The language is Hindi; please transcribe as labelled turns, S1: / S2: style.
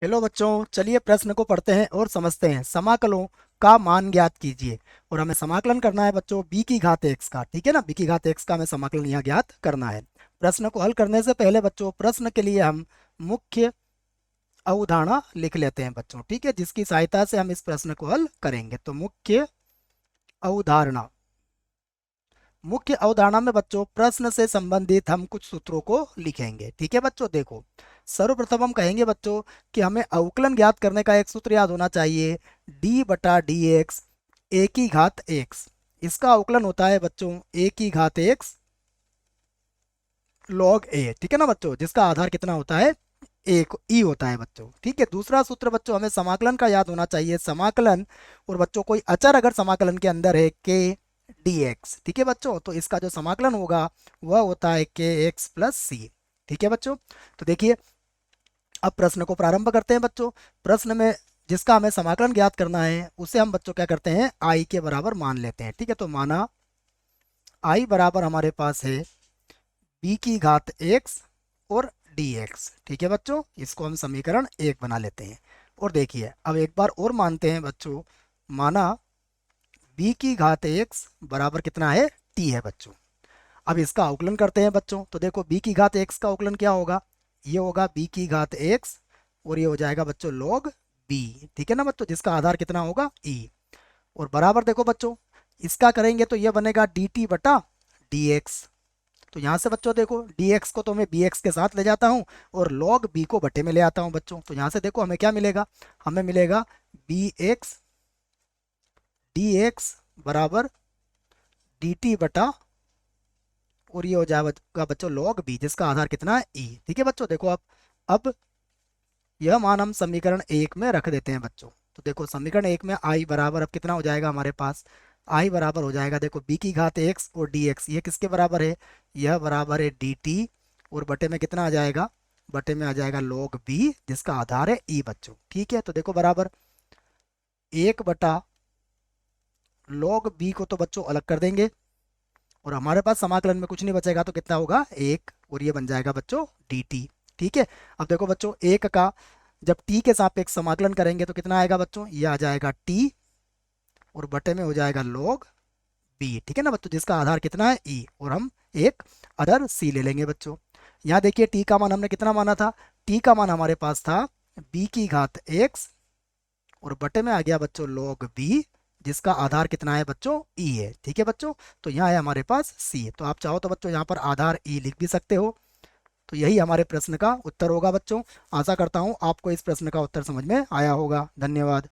S1: हेलो बच्चों, चलिए प्रश्न को पढ़ते हैं और समझते हैं। समाकलों का मान ज्ञात कीजिए। और हमें समाकलन करना है बच्चों बी की घात एक्स का। ठीक है ना, बी की घात एक्स का हमें समाकलन यहाँ ज्ञात करना है। प्रश्न को हल करने से पहले बच्चों प्रश्न के लिए हम मुख्य अवधारणा लिख लेते हैं बच्चों। ठीक है, जिसकी सहायता से हम इस प्रश्न को हल करेंगे। तो मुख्य अवधारणा, मुख्य अवधारणा में बच्चों प्रश्न से संबंधित हम कुछ सूत्रों को लिखेंगे। ठीक है बच्चों, देखो सर्वप्रथम हम कहेंगे बच्चों कि हमें अवकलन ज्ञात करने का एक सूत्र याद होना चाहिए, डी बटा डी एक्स ए की घात एक्स। इसका अवकलन होता है बच्चों ए की घात एक्स लॉग ए। ठीक है ना बच्चों, जिसका आधार कितना होता है, एक ई होता है बच्चों। ठीक है, दूसरा सूत्र बच्चों हमें समाकलन का याद होना चाहिए, समाकलन। और बच्चों कोई अचर अगर समाकलन के अंदर है के डी एक्स, ठीक है बच्चों, तो इसका जो समाकलन होगा वह होता है के एक्स प्लस सी। ठीक है बच्चों, तो देखिए अब प्रश्न को प्रारंभ करते हैं बच्चों। प्रश्न में जिसका हमें समाकलन ज्ञात करना है उसे हम बच्चों क्या करते हैं, आई के बराबर मान लेते हैं। ठीक है, तो माना आई बराबर हमारे पास है बी की घात एक्स और डी एक्स। ठीक है बच्चों, इसको हम समीकरण एक बना लेते हैं। और देखिए अब एक बार और मानते हैं बच्चों, माना बी की घात एक्स बराबर कितना है, टी है बच्चों। अब इसका अवकलन करते हैं बच्चों। तो देखो बी की घात एक्स का अवकलन क्या होगा, ये होगा बी की घात एक्स और ये हो जाएगा बच्चों लॉग बी। ठीक है ना बच्चों, जिसका आधार कितना होगा ई। और बराबर देखो बच्चों इसका करेंगे तो ये बनेगा डी टी बटा डी एक्स। तो यहाँ से बच्चों देखो dx को तो मैं bx के साथ ले जाता हूँ और log b को बटे में ले आता हूँ बच्चों। तो यहाँ से देखो हमें क्या मिलेगा, हमें मिलेगा bx dx बराबर dt बटा, और ये हो जाएगा बच्चों log b, जिसका आधार कितना है e। ठीक है बच्चों, देखो अब यह मान हम समीकरण एक में रख देते हैं बच्चों। तो देखो समीकरण एक में i बराबर अब कितना हो जाएगा हमारे पास, i बराबर हो जाएगा देखो b की घात x और dx, ये किसके बराबर है, यह बराबर है dt। और बटे में कितना आ जाएगा, बटे में आ जाएगा log b, जिसका आधार है e बच्चों। ठीक है, तो देखो बराबर एक बटा log b को तो बच्चों अलग कर देंगे और हमारे पास समाकलन में कुछ नहीं बचेगा, तो कितना होगा एक, और ये बन जाएगा बच्चों dt। ठीक है, अब देखो बच्चों एक का जब t के सापेक्ष समाकलन करेंगे तो कितना आएगा बच्चों, ये आ जाएगा t और बटे में हो जाएगा log b। ठीक है ना बच्चों, जिसका आधार कितना है e, और हम एक अदर c ले लेंगे बच्चों। यहाँ देखिए t का मान हमने कितना माना था, t का मान हमारे पास था b की घात x और बटे में आ गया बच्चों log b, जिसका आधार कितना है बच्चों e है। ठीक है बच्चों, तो यहाँ है हमारे पास c। तो आप चाहो तो बच्चों यहाँ पर आधार e लिख भी सकते हो। तो यही हमारे प्रश्न का उत्तर होगा बच्चों। आशा करता हूँ आपको इस प्रश्न का उत्तर समझ में आया होगा। धन्यवाद।